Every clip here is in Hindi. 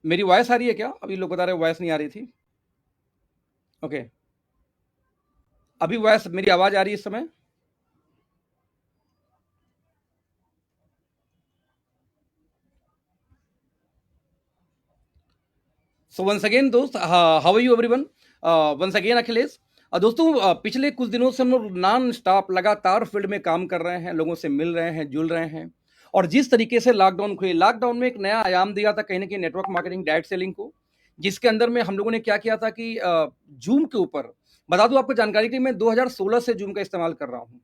मेरी वॉइस आ रही है क्या? अभी लोग बता रहे वॉइस नहीं आ रही थी। ओके, अभी वॉइस मेरी आवाज आ रही है इस समय? सो वंस अगेन दोस्त, how are you everyone? Once again Akhilesh. दोस्तों, पिछले कुछ दिनों से हम लोग नॉन स्टॉप लगातार फील्ड में काम कर रहे हैं, लोगों से मिल रहे हैं, जुल रहे हैं। और जिस तरीके से लॉकडाउन खुले, लॉकडाउन में एक नया आयाम दिया था कहीं ना कहीं नेटवर्क मार्केटिंग, डायरेक्ट सेलिंग को, जिसके अंदर में हम लोगों ने क्या किया था कि जूम के ऊपर, बता दूं आपको जानकारी कि मैं 2016 से जूम का इस्तेमाल कर रहा हूँ,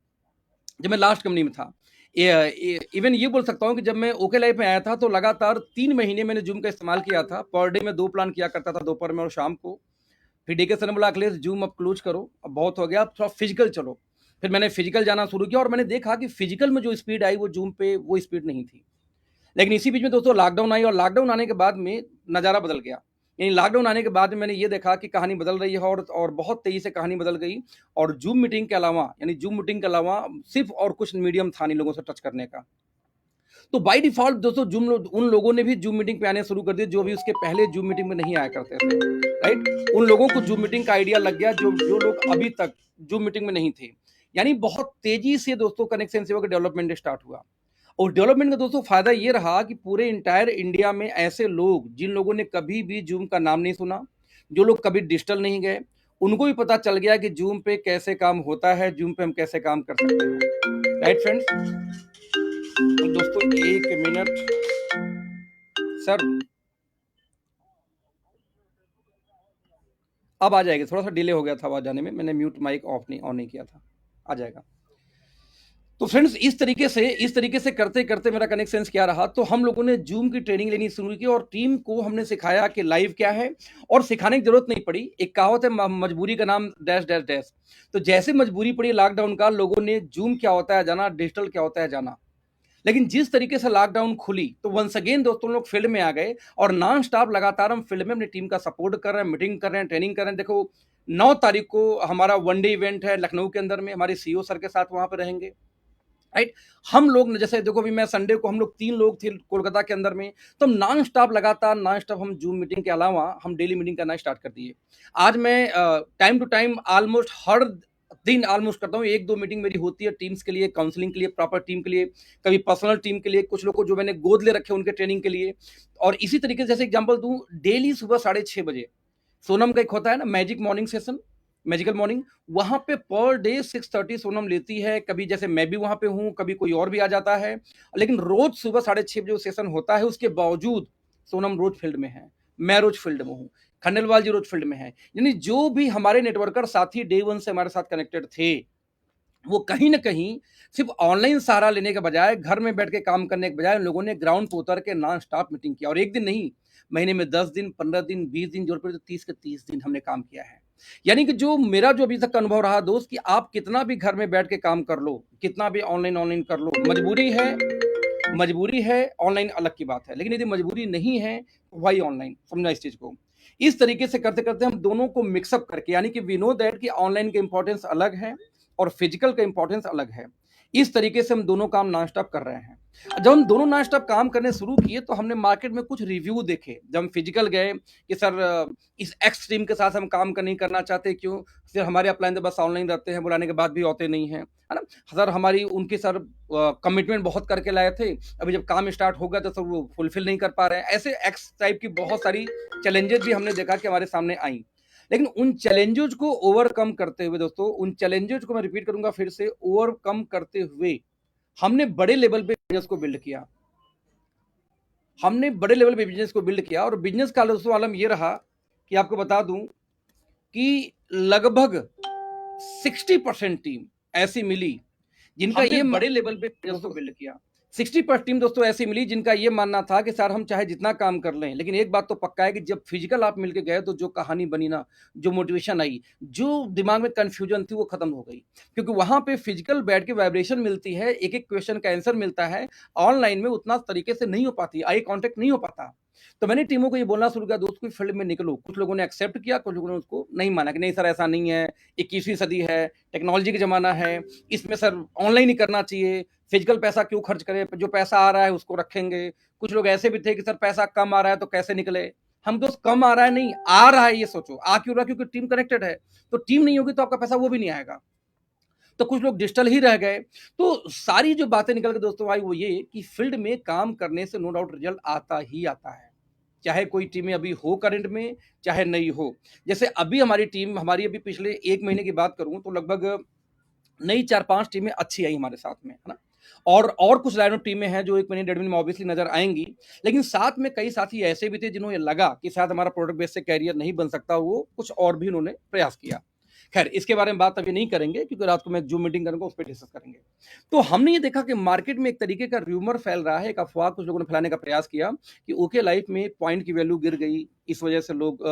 जब मैं लास्ट कंपनी में था। इवन ये बोल सकता हूँ कि जब मैं ओके लाइफ में आया था तो लगातार 3 महीने मैंने जूम का इस्तेमाल किया था। पर डे में 2 प्लान किया करता था, दोपहर में और शाम को। फिर डीके सर ने बोला अखिलेश जूम अब क्लोज करो, अब बहुत हो गया, अब थोड़ा फिजिकल चलो। फिर मैंने फिजिकल जाना शुरू किया और मैंने देखा कि फिजिकल में जो स्पीड आई वो जूम पे वो स्पीड नहीं थी। लेकिन इसी बीच में दोस्तों लॉकडाउन आई और लॉकडाउन आने के बाद में नज़ारा बदल गया। यानी लॉकडाउन आने के बाद में मैंने ये देखा कि कहानी बदल रही है और बहुत तेज़ी से कहानी बदल गई। और जूम मीटिंग के अलावा, यानी जूम मीटिंग के अलावा सिर्फ और कुछ मीडियम था नहीं लोगों से टच करने का। तो बाय डिफ़ॉल्ट दोस्तों उन लोगों ने भी जूम मीटिंग पे आने शुरू कर दिए जो भी उसके पहले जूम मीटिंग में नहीं आया करते थे, राइट? उन लोगों को जूम मीटिंग का आइडिया लग गया जो जो लोग अभी तक जूम मीटिंग में नहीं थे। यानी बहुत तेज़ी से दोस्तों कनेक्शन सेवा का डेवलपमेंट स्टार्ट हुआ। और डेवलपमेंट का दोस्तों फायदा ये रहा कि पूरे इंटायर इंडिया में ऐसे लोग जिन लोगों ने कभी भी जूम का नाम नहीं सुना, जो लोग कभी डिजिटल नहीं गए, उनको भी पता चल गया कि जूम पे कैसे काम होता है, जूम पे हम कैसे काम कर सकते हैं, राइट फ्रेंड्स? तो दोस्तों एक मिनट सर, अब आ जाएगी। थोड़ा सा डिले हो गया था आवाज आने में, मैंने म्यूट माइक ऑन नहीं किया था। आ जाएगा। तो फ्रेंड्स इस तरीके से करते करते मेरा कनेक्शन क्या रहा, तो हम लोगों ने जूम की ट्रेनिंग लेनी शुरू की और टीम को हमने सिखाया कि लाइव क्या है। और सिखाने की जरूरत नहीं पड़ी, एक कहावत है मजबूरी का नाम डैश डैश डैश। तो जैसे मजबूरी पड़ी लॉकडाउन का, लोगों ने जूम क्या होता है जाना, डिजिटल क्या होता है जाना। लेकिन जिस तरीके से लॉकडाउन खुली तो वंस अगेन दोस्तों लोग फील्ड में आ गए और नॉन स्टॉप लगातार हम फील्ड में अपनी टीम का सपोर्ट कर रहे हैं, मीटिंग कर रहे हैं, ट्रेनिंग कर रहे हैं। देखो 9 तारीख को हमारा वन डे इवेंट है लखनऊ के अंदर में, हमारे सीईओ सर के साथ वहां पर रहेंगे, राइट? हम लोग जैसे देखो अभी मैं संडे को, हम लोग 3 लोग थे कोलकाता के अंदर में, तो हम नॉन स्टॉप लगातार नॉन स्टॉप हम जूम मीटिंग के अलावा हम डेली मीटिंग करना स्टार्ट कर दिए। आज मैं टाइम टू टाइम ऑलमोस्ट हर दिन ऑलमोस्ट करता हूँ, 1-2 मीटिंग मेरी होती है टीम्स के लिए, काउंसलिंग के लिए, प्रॉपर टीम के लिए, कभी पर्सनल टीम के लिए, कुछ लोग को जो मैंने गोद ले रखे उनके ट्रेनिंग के लिए। और इसी तरीके से जैसे एग्जाम्पल दूं, डेली सुबह 6:30 बजे सोनम का एक होता है ना magic morning session, magical morning, वहां पे पर डे 6:30 सोनम लेती है। कभी जैसे मैं भी वहां पे हूँ, कभी कोई और भी आ जाता है, लेकिन रोज सुबह 6:30 बजे वो सेशन होता है। उसके बावजूद सोनम रोज फील्ड में है, मैं रोज फील्ड में हूँ, खंडेलवाल जी रोज फील्ड में है। यानी जो भी हमारे नेटवर्कर साथी डे वन से हमारे साथ कनेक्टेड थे, वो कहीं ना कहीं सिर्फ ऑनलाइन सहारा लेने के बजाय, घर में बैठ के काम करने के बजाय, उन लोगों ने ग्राउंड पर उतर के नॉन स्टॉप मीटिंग किया। और एक दिन नहीं, महीने में 10 दिन, 15 दिन, 20 दिन, जोड़ कर 30 के 30 दिन हमने काम किया है। यानी कि जो मेरा जो अभी तक का अनुभव रहा दोस्त, कि आप कितना भी घर में बैठ के काम कर लो, कितना भी ऑनलाइन ऑनलाइन कर लो, मजबूरी है, मजबूरी है ऑनलाइन अलग की बात है, लेकिन यदि मजबूरी नहीं है तो भाई ऑनलाइन, समझना इस चीज को। इस तरीके से करते करते हम दोनों को मिक्सअप करके, यानी कि वी नो दैट कि ऑनलाइन का इंपॉर्टेंस अलग है और फिजिकल का इंपॉर्टेंस अलग है। इस तरीके से हम दोनों काम नॉन स्टॉप कर रहे हैं। जब हम दोनों नॉन स्टॉप काम करने शुरू किए तो हमने मार्केट में कुछ रिव्यू देखे। जब हम फिजिकल गए कि सर इस एक्स टीम के साथ हम काम नहीं करना चाहते, क्यों? सर हमारे अपलाइन तो बस ऑनलाइन रहते हैं, बुलाने के बाद भी होते नहीं हैं, है ना? सर हमारी उनकी सर कमिटमेंट बहुत करके लाए थे, अभी जब काम स्टार्ट हो गया तो सर वो फुलफिल नहीं कर पा रहे हैं। ऐसे एक्स टाइप की बहुत सारी चैलेंजेस भी हमने देखा कि हमारे सामने आई। लेकिन उन चैलेंजेस को ओवरकम करते हुए दोस्तों, उन चैलेंजेस को मैं रिपीट करूंगा फिर से, ओवरकम करते हुए हमने बड़े लेवल पे बिजनेस को बिल्ड किया। हमने बड़े लेवल पे बिजनेस को बिल्ड किया और बिजनेस का दोस्तों आलम ये रहा कि आपको बता दूं कि लगभग 60% टीम ऐसी मिली जिनका ये बड़े लेवल पे बिजनेस को बिल्ड किया। 60% टीम दोस्तों ऐसी मिली जिनका ये मानना था कि सर हम चाहे जितना काम कर लें, लेकिन एक बात तो पक्का है कि जब फिजिकल आप मिलके गए तो जो कहानी बनी ना, जो मोटिवेशन आई, जो दिमाग में कंफ्यूजन थी वो खत्म हो गई। क्योंकि वहां पे फिजिकल बैठ के वाइब्रेशन मिलती है, एक एक क्वेश्चन का आंसर मिलता है। ऑनलाइन में उतना तरीके से नहीं हो पाती, आई कांटेक्ट नहीं हो पाता। तो मैंने टीमों को ये बोलना शुरू किया, दोस्त कोई फील्ड में निकलो। कुछ लोगों ने एक्सेप्ट किया, कुछ लोगों ने उसको नहीं माना कि नहीं सर ऐसा नहीं है, 21वीं सदी है, टेक्नोलॉजी का जमाना है, इसमें सर ऑनलाइन ही करना चाहिए, फिजिकल पैसा क्यों खर्च करें, जो पैसा आ रहा है उसको रखेंगे। कुछ लोग ऐसे भी थे कि सर पैसा कम आ रहा है तो कैसे निकले, हम दोस्त कम आ रहा है, नहीं आ रहा है, ये सोचो आ क्यों रहा है, क्योंकि टीम कनेक्टेड है। तो टीम नहीं होगी तो आपका पैसा वो भी नहीं आएगा, तो कुछ लोग डिजिटल ही रह गए। तो सारी जो बातें निकल के दोस्तों आई वो ये कि फील्ड में काम करने से नो डाउट रिजल्ट आता ही आता है, चाहे कोई टीमें अभी हो करंट में, चाहे नहीं हो। जैसे अभी हमारी टीम, हमारी अभी पिछले 1 महीने की बात करूं तो लगभग नई 4-5 टीमें अच्छी आई हमारे साथ में, है ना? और कुछ रैंडम टीमें हैं जो 1 महीने, 1.5 महीने में ऑब्वियसली नज़र आएँगी। लेकिन साथ में कई साथी ऐसे भी थे जिन्हें लगा कि शायद हमारा प्रोडक्ट बेस से करियर नहीं बन सकता, वो कुछ और भी उन्होंने प्रयास किया। खैर इसके बारे में बात अभी नहीं करेंगे क्योंकि रात को मैं ज़ूम मीटिंग करूँगा, उस पे डिस्कस करेंगे। तो हमने ये देखा कि मार्केट में एक तरीके का र्यूमर फैल रहा है, एक अफ़वाह कुछ लोगों ने फैलाने का प्रयास किया कि ओके लाइफ में पॉइंट की वैल्यू गिर गई, इस वजह से लोग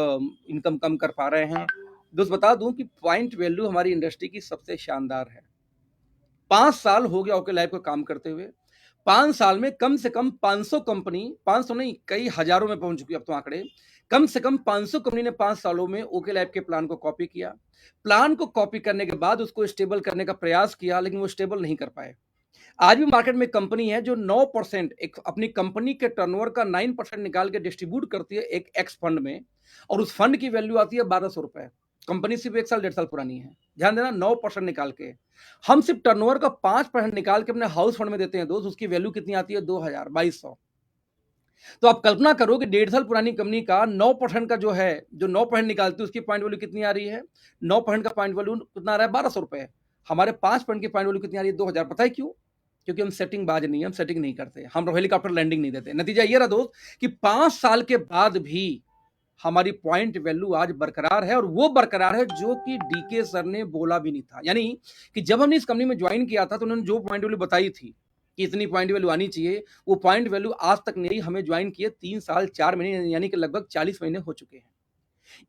इनकम कम कर पा रहे हैं। दोस्त बता दूँ कि पॉइंट वैल्यू हमारी इंडस्ट्री की सबसे शानदार है। 5 साल हो गया ओके लाइफ को काम करते हुए। 5 साल में कम से कम 500 कंपनी, 500 नहीं कई हजारों में पहुंच चुकी है अब तो आंकड़े। कम से कम 500 कंपनी ने 5 सालों में ओके लाइफ के प्लान को कॉपी किया। प्लान को कॉपी करने के बाद उसको स्टेबल करने का प्रयास किया, लेकिन वो स्टेबल नहीं कर पाए। आज भी मार्केट में कंपनी है जो 9% एक अपनी कंपनी के टर्नओवर का 9% निकाल के डिस्ट्रीब्यूट करती है एक एक्स फंड में, और उस फंड की वैल्यू आती है 1200 रुपए। कंपनी सिर्फ 1 साल 1.5 साल पुरानी है। ध्यान देना, 9% निकाल के। हम सिर्फ टर्नओवर का 5% निकाल के अपने हाउस फंड में देते हैं दोस्त, उसकी वैल्यू कितनी आती है? 2000, 2200। तो आप कल्पना करो कि 1.5 साल पुरानी कंपनी का 9% का जो है, जो 9% निकालती है उसकी पॉइंट वैल्यू कितनी आ रही है? 9% का पॉइंट वैल्यू कितना आ रहा है? 1200 रुपए। हमारे 5% की पॉइंट वैल्यू कितनी आ रही है? 2000। पता है क्यों? क्योंकि हम सेटिंग बाज नहीं है, हम सेटिंग नहीं करते, हम हेलीकॉप्टर लैंडिंग नहीं देते। नतीजा ये रहा दोस्त कि 5 साल के बाद भी हमारी पॉइंट वैल्यू आज बरकरार है, और वो बरकरार है जो कि डीके सर ने बोला भी नहीं था। यानी कि जब हमने इस कंपनी में ज्वाइन किया था तो उन्होंने जो पॉइंट वैल्यू बताई थी कि इतनी पॉइंट वैल्यू आनी चाहिए, वो पॉइंट वैल्यू आज तक नहीं। हमें ज्वाइन किए 3 साल 4 महीने, यानी कि लगभग 40 महीने हो चुके हैं।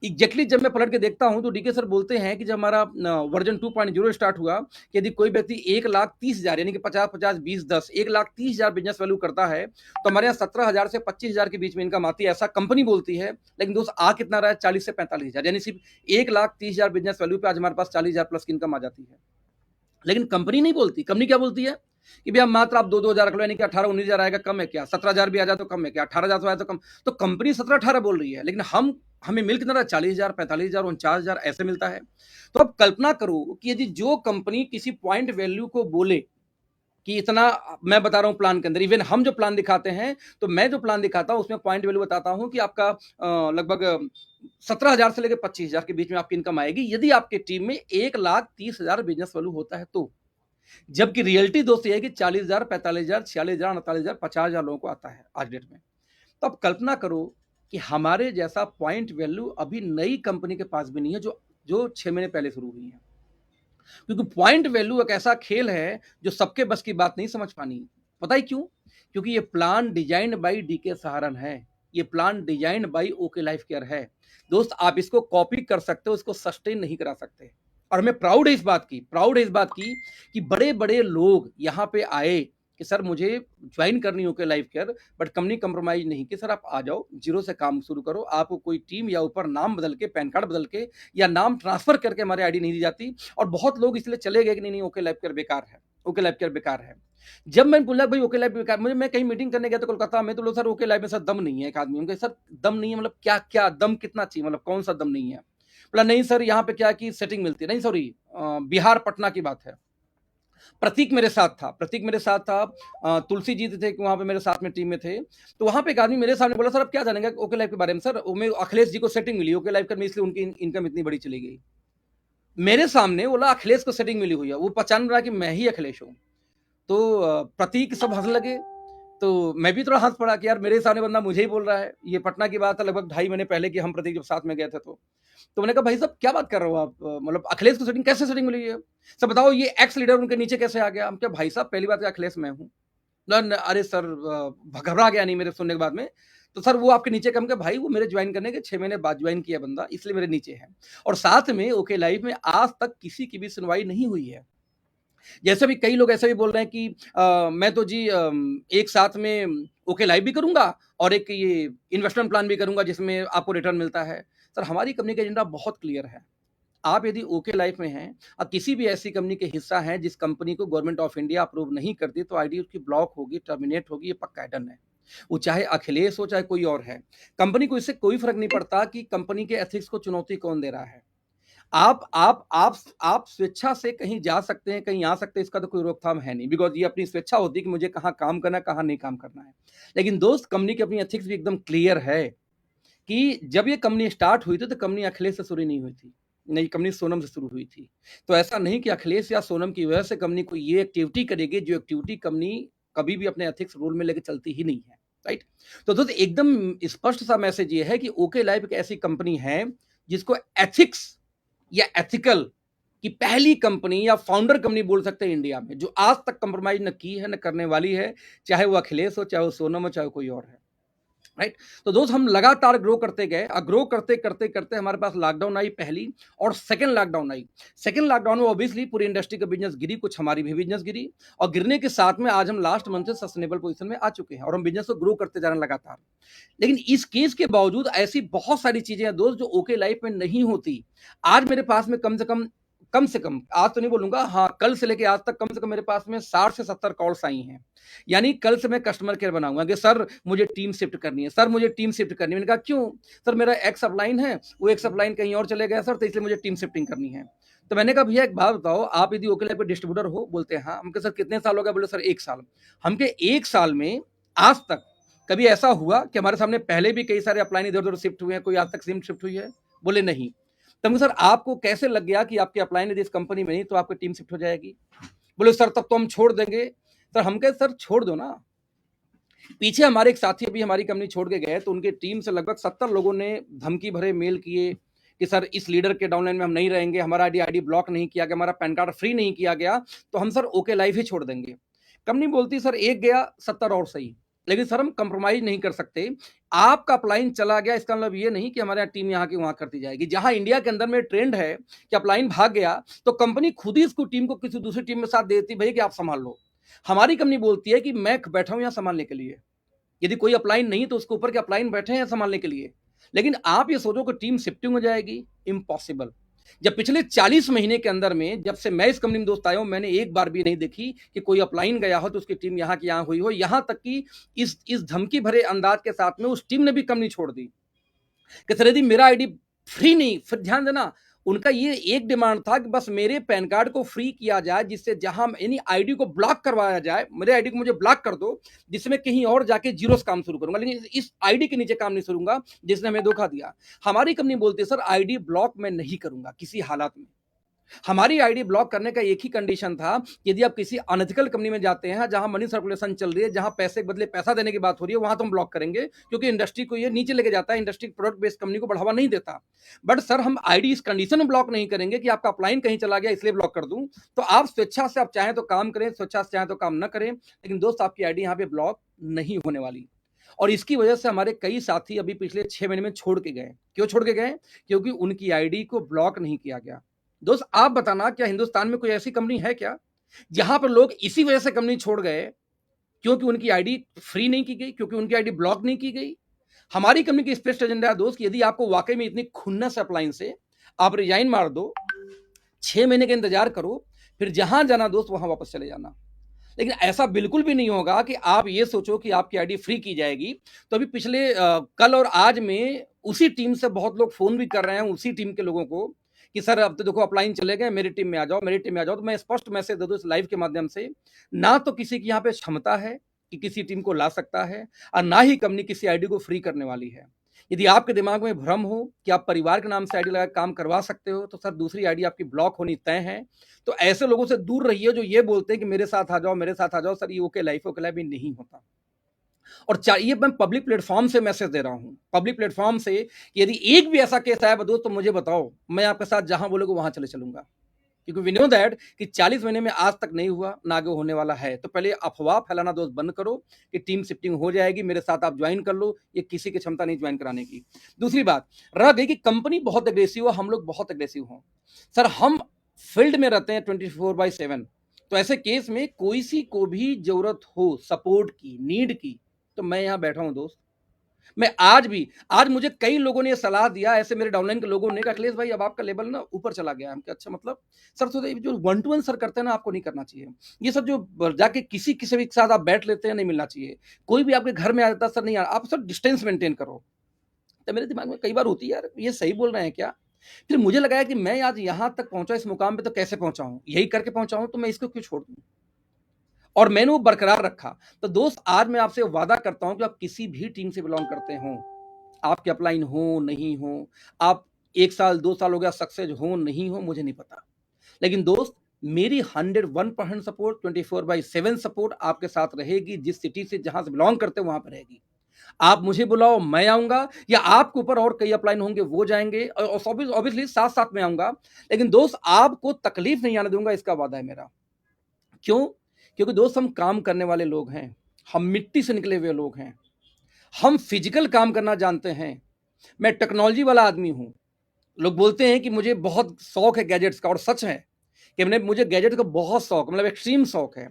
एग्जैक्टली जब मैं पलट के देखता हूं तो डीके सर बोलते हैं कि जब हमारा वर्जन 2.0 स्टार्ट हुआ कि यदि कोई व्यक्ति 1,30,000 यानी कि 50-50-20-10 1,30,000 बिजनेस वैल्यू करता है तो हमारे यहाँ 17,000 से 25,000 के बीच में इनकम आती है, ऐसा कंपनी बोलती है। लेकिन दोस्त आ कितना रहा है? 40 से 45,000, यानी सिर्फ 1,30,000 बिजनेस वैल्यू पे आज हमारे पास 40,000 प्लस की इनकम आ जाती है। लेकिन कंपनी नहीं बोलती। कंपनी क्या बोलती है कि भैया मात्र आप 2-2 हजार रख लो, यानी कि 18-19 हजार आएगा, कम है क्या? 17,000 भी आ जाए तो कम है क्या? 18,000 आए तो कम। तो कंपनी 17-18 बोल रही है, लेकिन हमें मिल कितना रहा है? 40,000, 45,000, 49,000 ऐसे मिलता है। तो अब कल्पना करो कि यदि जो कंपनी किसी पॉइंट वैल्यू को बोले कि इतना, मैं बता रहा हूं प्लान के अंदर, इवन हम जो प्लान दिखाते हैं, तो मैं जो प्लान दिखाता हूं उसमें पॉइंट वैल्यू बताता हूं कि आपका लगभग 17,000 से लेकर 25,000 के बीच में आपकी इनकम आएगी यदि आपकी टीम में 1,30,000 बिजनेस वैल्यू होता है तो। जबकि रियलिटी दोस्त ये है कि 40,000, 45,000, 46,000, 48,000, 50,000 लोगों को आता है आज डेट में। तो अब कल्पना करो कि हमारे जैसा पॉइंट वैल्यू अभी नई कंपनी के पास भी नहीं है जो जो 6 महीने पहले शुरू हुई है। क्योंकि पॉइंट वैल्यू एक ऐसा खेल है जो सबके बस की बात नहीं समझ पानी। पता है क्यों? क्योंकि ये plan designed by DK Saharan है, ये plan designed by OK Life Care है। दोस्त आप इसको कॉपी कर सकते हो, इसको सस्टेन नहीं करा सकते। और हमें प्राउड है इस बात की, प्राउड है इस बात की कि बड़े बड़े लोग यहाँ पे आए कि सर मुझे ज्वाइन करनी हो okay Life care, but company compromise नहीं कि सर आप आ जाओ, जीरो से काम शुरू करो। आपको कोई टीम या ऊपर नाम बदल के, पैन कार्ड बदल के या नाम ट्रांसफर करके हमारी आईडी नहीं दी जाती। और बहुत लोग इसलिए चले गए कि नहीं नहीं ओके लाइफ केयर बेकार है, ओके लाइफ केयर बेकार है। जब मैंने बोला भाई ओके लाइफ बेकार, मैं कहीं मीटिंग करने गया तो कोलकाता में, तो लोग सर ओके लाइफ में सर दम नहीं है। एक आदमी उनके सर दम नहीं है मतलब क्या? क्या दम कितना चाहिए, मतलब कौन सा दम नहीं है? बोला नहीं सर यहाँ पे क्या की सेटिंग मिलती है। नहीं सॉरी, बिहार पटना की बात है। प्रतीक मेरे साथ था, प्रतीक मेरे साथ था, तुलसी जी थे वहां पे मेरे साथ में टीम में थे। तो वहां पे एक आदमी मेरे सामने बोला सर आप क्या जानेंगे ओके लाइफ के बारे में? सर मैं अखिलेश जी को सेटिंग मिली ओके लाइफ में, इसलिए उनकी इनकम इतनी बड़ी चली गई। मेरे सामने बोला अखिलेश को सेटिंग मिली हुई है, वो पहचान रहा कि मैं ही अखिलेश हूँ। तो प्रतीक सब हंस लगे, तो मैं भी थोड़ा हंस पड़ा कि यार मेरे सामने बंदा मुझे ही बोल रहा है। ये पटना की बात है, लगभग 2.5 महीने पहले की, हम प्रतीक जब साथ में गए थे। तो मैंने कहा भाई साहब क्या बात कर रहे हो आप, मतलब अखिलेश को सेटिंग कैसे सेटिंग मिली है? सर बताओ ये एक्स लीडर उनके नीचे कैसे आ गया? हम क्या भाई साहब पहली बात अखिलेश मैं हूँ। अरे सर घबरा गया नहीं मेरे सुनने के बाद में। तो सर वो आपके नीचे कम के? भाई वो मेरे ज्वाइन करने के 6 महीने बाद ज्वाइन किया बंदा, इसलिए मेरे नीचे है। और साथ में ओके लाइफ में आज तक किसी की भी सुनवाई नहीं हुई है। जैसे भी कई लोग ऐसे भी बोल रहे हैं कि मैं तो जी एक साथ में ओके लाइफ भी करूंगा और एक ये इन्वेस्टमेंट प्लान भी करूंगा जिसमें आपको रिटर्न मिलता है। सर हमारी कंपनी का एजेंडा बहुत क्लियर है। आप यदि ओके लाइफ में हैं और किसी भी ऐसी कंपनी के हिस्सा हैं जिस कंपनी को गवर्नमेंट ऑफ इंडिया अप्रूव नहीं करती, तो आईडी उसकी ब्लॉक होगी, टर्मिनेट होगी, ये पक्का डन है। वो चाहे अखिलेश हो, चाहे कोई और है। कंपनी को इससे कोई फ़र्क नहीं पड़ता कि कंपनी के एथिक्स को चुनौती कौन दे रहा है। आप स्वेच्छा से कहीं जा सकते हैं, कहीं आ सकते हैं, इसका तो कोई रोकथाम है नहीं, बिकॉज़ ये अपनी स्वेच्छा होती है कि मुझे कहाँ काम करना है, कहाँ नहीं काम करना है। लेकिन दोस्त, कंपनी की अपनी एथिक्स भी एकदम क्लियर है कि जब ये कंपनी स्टार्ट हुई थी, तो कंपनी अखिलेश से शुरू नहीं हुई थी। नहीं, कंपनी सोनम से शुरू हुई थी। तो ऐसा नहीं कि अखिलेश या सोनम की वजह से कंपनी कोई ये एक्टिविटी करेगी, जो एक्टिविटी कंपनी कभी भी अपने एथिक्स रूल में लेके चलती ही नहीं है, राइट? तो दोस्त, एकदम स्पष्ट सा मैसेज ये है कि ओके लाइफ एक ऐसी कंपनी है, जिसको एथिक्स या एथिकल की पहली कंपनी या फाउंडर कंपनी बोल सकते हैं इंडिया में, जो आज तक कंप्रोमाइज़ न की है, न करने वाली है, चाहे वो अखिलेश हो, चाहे वो सोनम हो, चाहे वो कोई और है। राइट? तो दोस्त, हम लगातार ग्रो करते गए और ग्रो करते करते करते हमारे पास लॉकडाउन आई पहली, और second lockdown I. Second lockdown में ऑब्वियसली पूरी इंडस्ट्री का बिजनेस गिरी, कुछ हमारी भी बिजनेस गिरी, और गिरने के साथ में आज हम लास्ट मंथ से सस्टेनेबल पोजीशन में आ चुके हैं और हम बिजनेस को ग्रो करते जा रहे हैं लगातार। लेकिन इस केस के बावजूद ऐसी बहुत सारी चीजें हैं दोस्त, जो ओके लाइफ में नहीं होती। आज मेरे पास में कम से कम, आज तो नहीं बोलूंगा, हाँ, कल से लेके आज तक कम से कम मेरे पास में 60 से 70 कॉल्स आई हैं। यानी कल से मैं कस्टमर केयर बनाऊंगा कि सर मुझे टीम शिफ्ट करनी है, सर मुझे टीम शिफ्ट करनी है। मैंने कहा क्यों? सर मेरा एक्स अपलाइन है, वो एक्स अपलाइन कहीं और चले गया सर, तो इसलिए मुझे टीम शिफ्टिंग करनी है। तो मैंने कहा भैया एक बात बताओ, आप यदि ओके लाइफ पे डिस्ट्रीब्यूटर हो? बोलते हैं हाँ। हम कहा सर कितने साल हो गए? बोले सर 1 साल। हम के 1 साल में आज तक कभी ऐसा हुआ कि हमारे सामने पहले भी कई सारे अपलाइन इधर उधर शिफ्ट हुए हैं, कोई आज तक सिम शिफ्ट हुई है? बोले नहीं। तब सर आपको कैसे लग गया कि आपकी अपलाइन यदि इस कंपनी में नहीं तो आपकी टीम शिफ्ट हो जाएगी? बोले सर तब तो हम छोड़ देंगे। सर हम कहे सर छोड़ दो ना। पीछे हमारे एक साथी अभी हमारी कंपनी छोड़ के गए, तो उनके टीम से लगभग 70 लोगों ने धमकी भरे मेल किए कि सर इस लीडर के डाउनलाइन में हम नहीं रहेंगे, हमारा आईडी ब्लॉक नहीं किया गया, हमारा पैन कार्ड फ्री नहीं किया गया, तो हम सर ओके लाइफ ही छोड़ देंगे। कंपनी बोलती सर एक गया 70 और सही, लेकिन सर हम कंप्रोमाइज नहीं कर सकते। आपका अपलाइन चला गया, इसका मतलब ये नहीं कि हमारे यहाँ टीम यहाँ की वहां करती जाएगी। जहां इंडिया के अंदर में ट्रेंड है कि अपलाइन भाग गया, तो कंपनी खुद ही इसको टीम को किसी दूसरी टीम में साथ देती, भैया कि आप संभाल लो। हमारी कंपनी बोलती है कि मैं बैठा हूं यहाँ संभालने के लिए, यदि कोई अपलाइन नहीं तो उसके ऊपर के अपलाइन बैठे हैं संभालने के लिए। लेकिन आप ये सोचो कि टीम शिफ्टिंग हो जाएगी, इम्पॉसिबल। जब पिछले 40 महीने के अंदर में, जब से मैं इस कंपनी में दोस्त आया हूं, मैंने एक बार भी नहीं देखी कि कोई अपलाइन गया हो तो उसकी टीम यहाँ की यहाँ हुई हो। यहां तक कि इस धमकी भरे अंदाज के साथ में उस टीम ने भी कंपनी छोड़ दी कि सर यदि मेरा आईडी फ्री नहीं, फिर ध्यान देना, उनका ये एक डिमांड था कि बस मेरे पैन कार्ड को फ्री किया जाए, जिससे जहां यानी आईडी को ब्लॉक करवाया जाए, मेरे आईडी को मुझे ब्लॉक कर दो, जिससे मैं कहीं और जाके जीरो से काम शुरू करूंगा, लेकिन इस आईडी के नीचे काम नहीं करूंगा जिसने हमें धोखा दिया। हमारी कंपनी बोलती है सर आईडी ब्लॉक मैं नहीं करूंगा किसी हालात में। हमारी आईडी ब्लॉक करने का एक ही कंडीशन था, यदि आप किसी अनएथिकल कंपनी में जाते हैं जहां मनी सर्कुलेशन चल रही है, जहां पैसे के बदले पैसा देने की बात हो रही है, वहां तो हम ब्लॉक करेंगे, क्योंकि इंडस्ट्री को ये नीचे लेके जाता है, इंडस्ट्री प्रोडक्ट बेस्ड कंपनी को बढ़ावा नहीं देता। बट सर हम आईडी इस कंडीशन में ब्लॉक नहीं करेंगे कि आपका अपलाइन कहीं चला गया इसलिए ब्लॉक कर दूं। तो आप स्वेच्छा से, आप चाहें तो काम करें, स्वेच्छा से चाहें तो काम न करें, लेकिन दोस्त आपकी आईडी यहाँ पे ब्लॉक नहीं होने वाली। और इसकी वजह से हमारे कई साथी अभी पिछले 6 महीने में छोड़ के गए। क्यों छोड़ के गए? क्योंकि उनकी आईडी को ब्लॉक नहीं किया गया। दोस्त आप बताना, क्या हिंदुस्तान में कोई ऐसी कंपनी है क्या जहां पर लोग इसी वजह से कंपनी छोड़ गए, क्योंकि उनकी आईडी फ्री नहीं की गई, क्योंकि उनकी आईडी ब्लॉक नहीं की गई? हमारी कंपनी की स्पेशल एजेंडा है दोस्त, यदि आपको वाकई में इतनी खुन्नस है अपलाइन से, आप रिजाइन मार दो, 6 महीने का इंतजार करो, फिर जहां जाना दोस्त वहां वापस चले जाना। लेकिन ऐसा बिल्कुल भी नहीं होगा कि आप ये सोचो कि आपकी आईडी फ्री की जाएगी। तो अभी पिछले कल और आज में उसी टीम से बहुत लोग फोन भी कर रहे हैं, उसी टीम के लोगों को, कि सर अब तो देखो अपलाइन चले गए, मेरी टीम में आ जाओ, मेरी टीम में आ जाओ। तो मैं स्पष्ट मैसेज दे दूं इस लाइव के माध्यम से, ना तो किसी की यहाँ पे क्षमता है कि किसी टीम को ला सकता है, और ना ही कंपनी किसी आईडी को फ्री करने वाली है। यदि आपके दिमाग में भ्रम हो कि आप परिवार के नाम से आईडी लगा काम करवा सकते हो, तो सर दूसरी आईडी आपकी ब्लॉक होनी तय है। तो ऐसे लोगों से दूर रहिए जो ये बोलते हैं कि मेरे साथ आ जाओ, मेरे साथ आ जाओ। सर ये ओके लाइफ ही नहीं होता। और ये मैं पब्लिक प्लेटफॉर्म से मैसेज दे रहा हूं, पब्लिक प्लेटफॉर्म से, यदि एक भी ऐसा केस आया दोस्त तो मुझे बताओ, मैं आपके साथ जहां बोलोगे वहां चले चलूंगा। क्योंकि वी नो दैट कि 40 महीने में आज तक नहीं हुआ, ना आगे होने वाला है। तो पहले अफवाह फैलाना दोस्त बंद करो कि टीम शिफ्टिंग हो जाएगी, मेरे साथ आप ज्वाइन कर लो, ये किसी की क्षमता नहीं ज्वाइन कराने की। दूसरी बात रह गई कि कंपनी बहुत एग्रेसिव हो, हम लोग बहुत एग्रेसिव हो। सर हम फील्ड में रहते हैं 24/7, तो ऐसे केस में कोई सी को भी जरूरत हो सपोर्ट की, नीड की, तो मैं यहां बैठा हूं दोस्त। मैं आज मुझे कई लोगों ने ये सलाह दिया, ऐसे मेरे डाउनलाइन के लोगों ने, अखिलेश भाई अब आपका लेवल ना ऊपर चला गया है। हम कहा अच्छा मतलब सर, तो ये जो वन टू वन सर करते हैं ना, आपको नहीं करना चाहिए। ये सब जो जाके किसी किसी के साथ आप बैठ लेते हैं, नहीं मिलना चाहिए। कोई भी आपके घर में आ जाता है, सर नहीं आप सर डिस्टेंस मेंटेन करो। तो मेरे दिमाग में कई बार होती है यार, ये सही बोल रहे हैं क्या? फिर मुझे लगाया कि मैं आज यहाँ तक पहुंचा, इस मुकाम पे तो कैसे पहुंचा हूँ, यही करके पहुंचा हूँ, तो मैं इसको क्यों छोड़ दूं? और मैंने वो बरकरार रखा। तो दोस्त आज मैं आपसे वादा करता हूं कि आप किसी भी टीम से बिलोंग करते हो, आपके अपलाइन हो नहीं हो, आप 1 साल 2 साल हो गया सक्सेस हो नहीं हो, मुझे नहीं पता। लेकिन दोस्त मेरी 101% सपोर्ट 24/7 सपोर्ट आपके साथ रहेगी। जिस सिटी से जहां से बिलोंग करते हो वहां पर रहेगी। आप मुझे बुलाओ, मैं आऊंगा, या आपके ऊपर और कई अपलाइन होंगे वो जाएंगे, और ऑब्वियसली साथ साथ में आऊंगा। लेकिन दोस्त आपको तकलीफ नहीं आने दूंगा, इसका वादा है मेरा। क्यों? क्योंकि दोस्त हम काम करने वाले लोग हैं, हम मिट्टी से निकले हुए लोग हैं, हम फिजिकल काम करना जानते हैं। मैं टेक्नोलॉजी वाला आदमी हूं। लोग बोलते हैं कि मुझे बहुत शौक है गैजेट्स का, और सच है कि मुझे गैजेट का बहुत शौक, मतलब एक्सट्रीम शौक है।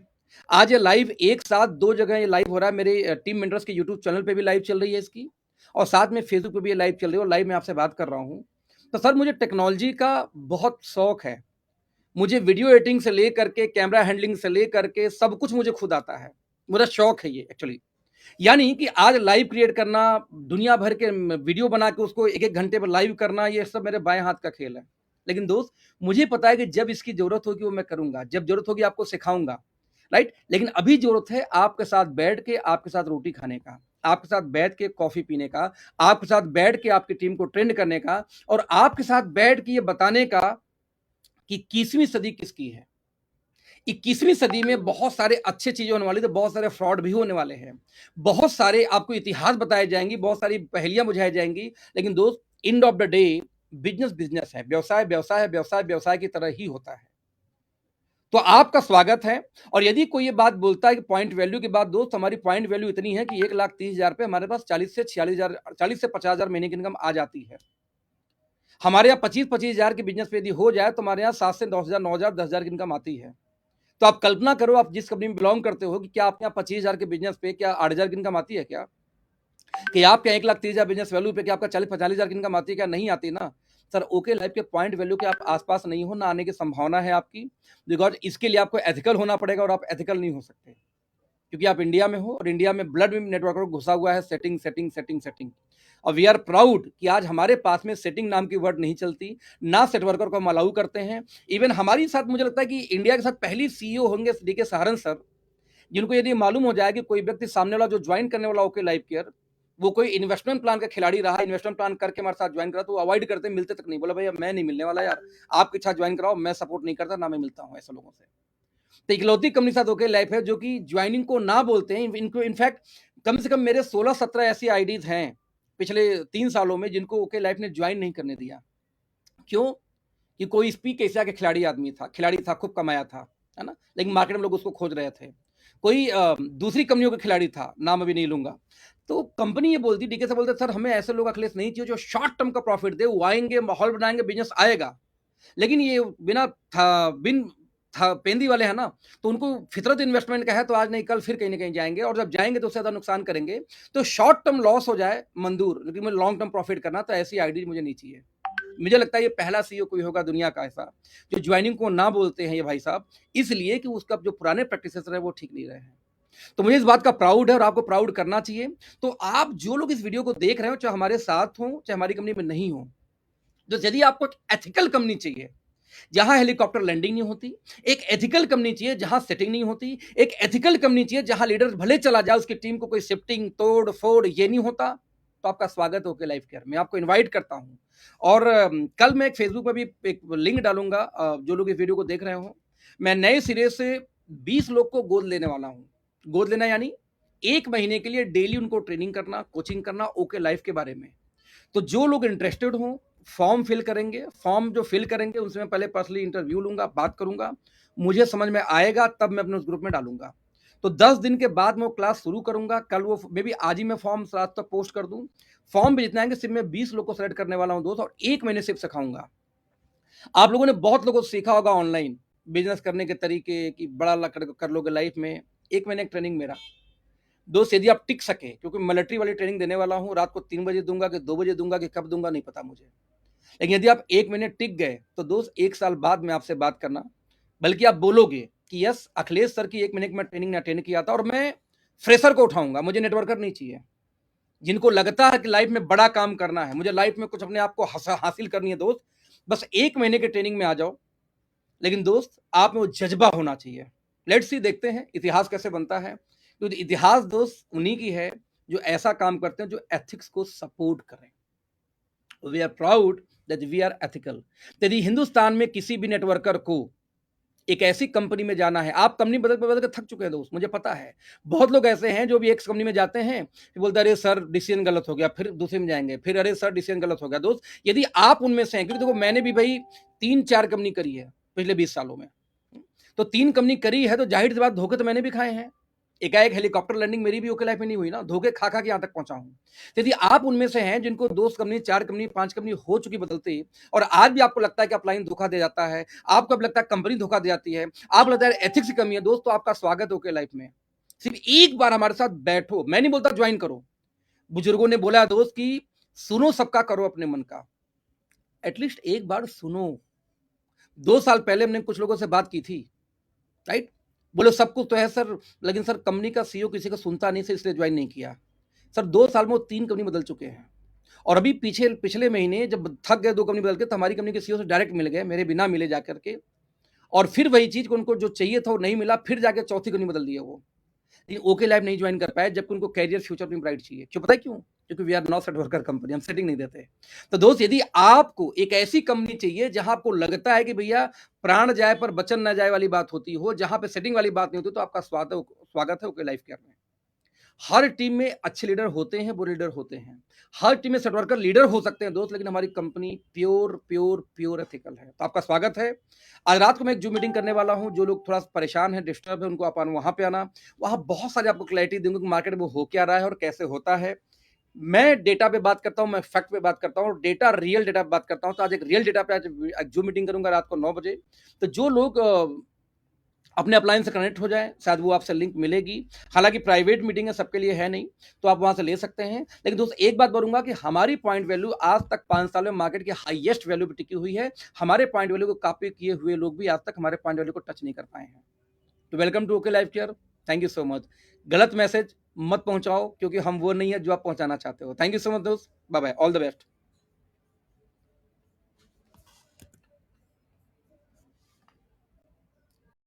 आज ये लाइव एक साथ 2 जगह ये लाइव हो रहा है। मेरे टीम मेंटर्स के यूट्यूब चैनल पे भी लाइव चल रही है इसकी, और साथ में फेसबुक पे भी ये लाइव चल रही है, और लाइव में आपसे बात कर रहा हूं। तो सर मुझे टेक्नोलॉजी का बहुत शौक है। मुझे वीडियो एडिटिंग से लेकर के कैमरा हैंडलिंग से लेकर के सब कुछ मुझे खुद आता है। मेरा शौक है ये एक्चुअली। यानी कि आज लाइव क्रिएट करना, दुनिया भर के वीडियो बना के उसको 1-1 घंटे पर लाइव करना, ये सब मेरे बाएं हाथ का खेल है। लेकिन दोस्त मुझे पता है कि जब इसकी जरूरत होगी वो मैं करूंगा, जब जरूरत होगी आपको सिखाऊंगा, राइट? लेकिन अभी जरूरत है आपके साथ बैठ के, आपके साथ रोटी खाने का, आपके साथ बैठ के कॉफी पीने का, आपके साथ बैठ के आपकी टीम को ट्रेंड करने का, और आपके साथ बैठ के ये बताने का कि 21वीं सदी किसकी है। 21वीं सदी में बहुत सारे अच्छे चीजें होने वाली, तो बहुत सारे फ्रॉड भी होने वाले हैं। बहुत सारे आपको इतिहास बताए जाएंगी, बहुत सारी पहेलियां बुझाई जाएंगी। लेकिन दोस्त end of the day business business है, व्यवसाय व्यवसाय है, व्यवसाय व्यवसाय की तरह ही होता है। तो आपका स्वागत है। और यदि कोई ये बात बोलता है कि पॉइंट वैल्यू की बात, दोस्त हमारी पॉइंट वैल्यू इतनी है कि 1,30,000 पे हमारे पास 40 से 50,000 महीने की इनकम आ जाती है। हमारे यहाँ 25,000 की बिजनेस पे यदि हो जाए तो हमारे यहाँ 7 से 9,000 9,000 10,000 की इनकम आती है। तो आप कल्पना करो, आप जिस कंपनी में बिलोंग करते हो, कि क्या आपके यहाँ 25,000 के बिजनेस पे क्या 8,000 की इनकम आती है क्या? कि आपके 1,30,000 बिजनेस वैल्यू पे क्या आपका 40-45,000 की इनकम आती है क्या? नहीं आती ना। सर ओके लाइफ के पॉइंट वैल्यू के आप आसपास नहीं हो, ना आने की संभावना है आपकी, बिकॉज इसके लिए आपको एथिकल होना पड़ेगा, और आप एथिकल नहीं हो सकते क्योंकि आप इंडिया में हो, और इंडिया में ब्लड में नेटवर्क घुसा हुआ है सेटिंग सेटिंग सेटिंग सेटिंग। और वी आर प्राउड कि आज हमारे पास में सेटिंग नाम की वर्ड नहीं चलती, ना सेट वर्कर को हम अलाउ करते हैं। इवन हमारी साथ मुझे लगता है कि इंडिया के साथ पहली सीईओ होंगे डीके सहारन सर, जिनको यदि मालूम हो जाए कि कोई व्यक्ति सामने वाला जो ज्वाइन करने वाला ओके लाइफ केयर वो कोई इन्वेस्टमेंट प्लान का खिलाड़ी रहा, इन्वेस्टमेंट प्लान करके हमारे साथ ज्वाइन करा, तो वो अवॉइड करते, मिलते तक नहीं। बोला भैया मैं नहीं मिलने वाला यार, आपके साथ ज्वाइन कराओ, मैं सपोर्ट नहीं करता, ना मैं मिलता हूँ ऐसे लोगों से। तो इकलौती कंपनी साथ ओके लाइफ है जो कि ज्वाइनिंग को ना बोलते हैं। इनको इनफैक्ट कम से कम मेरे 16-17 ऐसी आईडीज हैं पिछले 3 सालों में जिनको ओके लाइफ ने ज्वाइन नहीं करने दिया। क्यों? कि कोई स्पीक एशिया के खिलाड़ी था, खूब कमाया था, है ना, लेकिन मार्केट में लोग उसको खोज रहे थे। कोई दूसरी कंपनियों का खिलाड़ी था, नाम अभी नहीं लूंगा। तो कंपनी ये बोलती, डीके से बोलते सर हमें ऐसे लोग अखिलेश नहीं चाहिए जो शॉर्ट टर्म का प्रॉफिट दे, वो आएंगे माहौल बनाएंगे बिजनेस आएगा, लेकिन ये बिन था पेंदी वाले हैं ना, तो उनको फितरत इन्वेस्टमेंट का है, तो आज नहीं कल फिर कहीं ना कहीं जाएंगे, और जब जाएंगे तो उससे ज्यादा नुकसान करेंगे। तो शॉर्ट टर्म लॉस हो जाए मंजूर, लेकिन मुझे लॉन्ग टर्म प्रॉफिट करना, तो ऐसी आईडी मुझे नहीं चाहिए। मुझे लगता है ये पहला सीईओ कोई होगा दुनिया का ऐसा जो ज्वाइनिंग को ना बोलते हैं ये भाई साहब, इसलिए कि उसका जो पुराने प्रैक्टिसेस रहे वो ठीक नहीं रहे हैं। तो मुझे इस बात का प्राउड है, और आपको प्राउड करना चाहिए। तो आप जो लोग इस वीडियो को देख रहे हो, चाहे हमारे साथ हो चाहे हमारी कंपनी में नहीं हो, तो यदि आपको एक एथिकल कंपनी चाहिए जहां हेलीकॉप्टर लैंडिंग नहीं होती, एक एथिकल कंपनी चाहिए जहां सेटिंग नहीं होती, एक एथिकल कंपनी चाहिए जहां लीडर भले चला जाए उसकी टीम को कोई शिफ्टिंग तोड़ फोड़ ये नहीं होता, तो आपका स्वागत हो के लाइफ केयर में, आपको इनवाइट करता हूं। और कल मैं एक फेसबुक पर भी एक लिंक डालूंगा, जो लोग इस वीडियो को देख रहे हो, मैं नए सिरे से 20 लोग को गोद लेने वाला हूं। गोद लेना यानी 1 महीने के लिए डेली उनको ट्रेनिंग करना, कोचिंग करना ओके लाइफ के बारे में। तो जो लोग इंटरेस्टेड हों फॉर्म फिल करेंगे, फॉर्म जो फिल करेंगे उनसे मैं पहले पर्सनली इंटरव्यू लूंगा, बात करूंगा, मुझे समझ में आएगा तब मैं अपने उस ग्रुप में डालूंगा। तो 10 दिन के बाद मैं वो क्लास शुरू करूंगा। कल वो मे बी आज ही मैं फॉर्म रात तक पोस्ट कर दूं। फॉर्म भी जितने आएंगे सिर्फ मैं 20 लोग को सेलेक्ट करने वाला हूं दोस्त, और 1 महीने सिर्फ सिखाऊंगा। आप लोगों ने बहुत लोगों से सीखा होगा ऑनलाइन बिजनेस करने के तरीके कि बड़ा कर लोगे लाइफ में। 1 महीने की ट्रेनिंग मेरा, दोस्त यदि आप टिक सके, क्योंकि मिलिट्री वाली ट्रेनिंग देने वाला हूँ, रात को 3 बजे दूंगा कि 2 बजे दूंगा कि कब दूंगा नहीं पता मुझे, लेकिन यदि आप 1 महीने टिक गए तो दोस्त 1 साल बाद में आपसे बात करना, बल्कि आप बोलोगे कि यस अखिलेश सर की 1 महीने की मैं ट्रेनिंग अटेंड किया था और मैं फ्रेशर को उठाऊंगा, मुझे नेटवर्कर नहीं चाहिए। जिनको लगता है कि लाइफ में बड़ा काम करना है, मुझे लाइफ में कुछ अपने आप को हासिल करनी है दोस्त, बस 1 महीने के ट्रेनिंग में आ जाओ, लेकिन दोस्त आप में वो जज्बा होना चाहिए। लेट्स सी, देखते हैं इतिहास कैसे बनता है। तो इतिहास दोस्त उन्हीं की है जो ऐसा काम करते हैं जो एथिक्स को सपोर्ट करें। We are proud that we are ethical. यदि हिंदुस्तान में किसी भी नेटवर्कर को एक ऐसी कंपनी में जाना है, आप कंपनी बदल बदल के थक चुके हैं दोस्त, मुझे पता है। बहुत लोग ऐसे हैं जो भी एक कंपनी में जाते हैं, फिर बोलते हैं अरे सर डिसीजन गलत हो गया, फिर दूसरे में जाएंगे, फिर अरे सर डिसीजन गलत हो गया। दोस्त यदि आप उनमें से हैं, क्योंकि देखो मैंने भी भाई 3-4 कंपनी करी है पिछले 20 सालों में, तो 3 कंपनी करी है, तो जाहिर सी बात धोखे तो मैंने भी खाए हैं। एकाएक हेलीकॉप्टर लैंडिंग मेरी भी ओके लाइफ में नहीं हुई ना, धोखे खा खा के यहाँ तक पहुंचा हूं। यदि आप उनमें से हैं जिनको 2 कंपनी 4 कंपनी 5 कंपनी हो चुकी बदलते, और आज भी आपको लगता है कि अपलाइन धोखा दे जाता है, आपको अब लगता है कंपनी धोखा दे जाती है, आपको लगता है एथिक्स की कमी है, दोस्तों आपका स्वागत ओके लाइफ में। सिर्फ एक बार हमारे साथ बैठो, मैं नहीं बोलता ज्वाइन करो, बुजुर्गों ने बोला दोस्त कि सुनो सबका करो अपने मन का, एटलीस्ट एक बार सुनो। 2 साल पहले हमने कुछ लोगों से बात की थी, राइट, बोले सब कुछ तो है सर, लेकिन सर कंपनी का सीईओ किसी का सुनता नहीं, सर इसलिए ज्वाइन नहीं किया। सर 2 साल में वो 3 कंपनी बदल चुके हैं, और अभी पिछले महीने जब थक गए 2 कंपनी बदल के, तो हमारी कंपनी के सीईओ से डायरेक्ट मिल गए, मेरे बिना मिले जाकर के, और फिर वही चीज उनको जो चाहिए था वो नहीं मिला, फिर जाके चौथी कंपनी बदल दिया वो। लेकिन ओके लाइफ नहीं ज्वाइन कर पाए, जबकि उनको कैरियर फ्यूचर में ब्राइट चाहिए। क्यों, पता है क्यों? क्योंकि we are not set worker company, हम सेटिंग नहीं देते। तो दोस्त यदि आपको एक ऐसी कंपनी चाहिए जहां आपको लगता है कि भैया प्राण जाए पर बचन ना जाए वाली बात होती हो, जहां पे सेटिंग वाली बात नहीं होती, तो आपका स्वागत है ओके लाइफ केयर में। हर टीम में अच्छे लीडर होते हैं, बुरे लीडर होते हैं। हर टीम में सेटवर्कर लीडर हो सकते हैं दोस्त, लेकिन हमारी company pure pure pure ethical है। तो आपका स्वागत है। आज रात को मैं एक जूम मीटिंग करने वाला हूं, जो लोग थोड़ा परेशान हैं, डिस्टर्ब है, उनको आप वहां पे आना। वहां बहुत सारे आपको क्लैरिटी दूंगा कि मार्केट में हो क्या रहा है और कैसे होता है। मैं डेटा पे बात करता हूं, मैं फैक्ट पे बात करता हूं, डेटा रियल डेटा पे बात करता हूं। तो आज एक रियल डेटा पे आज जूम मीटिंग करूंगा रात को 9 बजे। तो जो लोग अपने अपलाइन से कनेक्ट हो जाए, शायद वो आपसे लिंक मिलेगी। हालांकि प्राइवेट मीटिंग है, सबके लिए है नहीं, तो आप वहां से ले सकते हैं। लेकिन दोस्त एक बात बोलूंगा कि हमारी पॉइंट वैल्यू आज तक 5 साल में मार्केट की हाईएस्ट वैल्यू पे टिकी हुई है। हमारे पॉइंट वैल्यू को कॉपी किए हुए लोग भी आज तक हमारे पॉइंट वैल्यू को टच नहीं कर पाए हैं। तो welcome to OK Life Care. Thank you so much. गलत मैसेज मत पहुंचाओ, क्योंकि हम वो नहीं है जो आप पहुंचाना चाहते हो। थैंक यू सो मच दोस्त, bye bye, all the best.